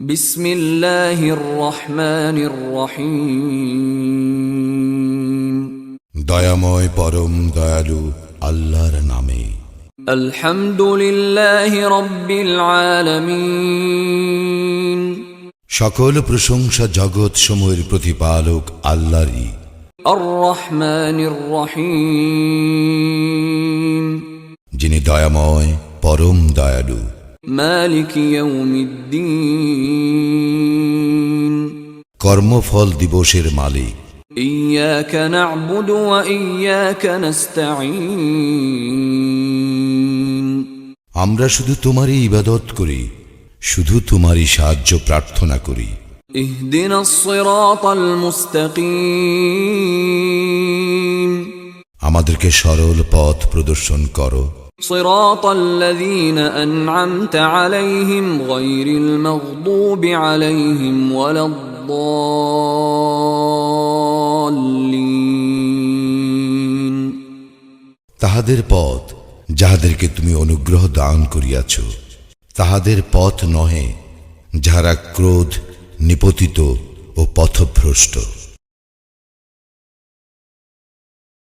বিসমিল্লাহির রহমানির রহিম। দয়াময় পরম দয়ালু আল্লাহর নামে। আলহামদুলিল্লাহি রাব্বিল আলামিন। সকল প্রশংসা জগৎ সমূহের প্রতিপালক আল্লাহরই। আর রহমানির রহিম। যিনি দয়াময় পরম দয়ালু। মালিক ইয়াউমিদ্দিন। কর্মফল দিবসের মালিক। ইয়্যাকা না'বুদু ওয়া ইয়্যাকা নাস্তাঈন। আমরা শুধু তোমারই ইবাদত করি, শুধু তোমারই সাহায্য প্রার্থনা করি। ইহদিনাস সিরাতাল মুস্তাকিম। আমাদেরকে সরল পথ প্রদর্শন করো। সিরাতাল্লাযীনা আন'আমতা আলাইহিম গায়রিল মাগদুবি আলাইহিম ওয়ালাদ-দাল্লিন। তাহাদের পথ যাহাদেরকে তুমি অনুগ্রহ দান করিয়াছ, তাহাদের পথ নহে যাহারা ক্রোধ নিপতিত ও পথভ্রষ্ট।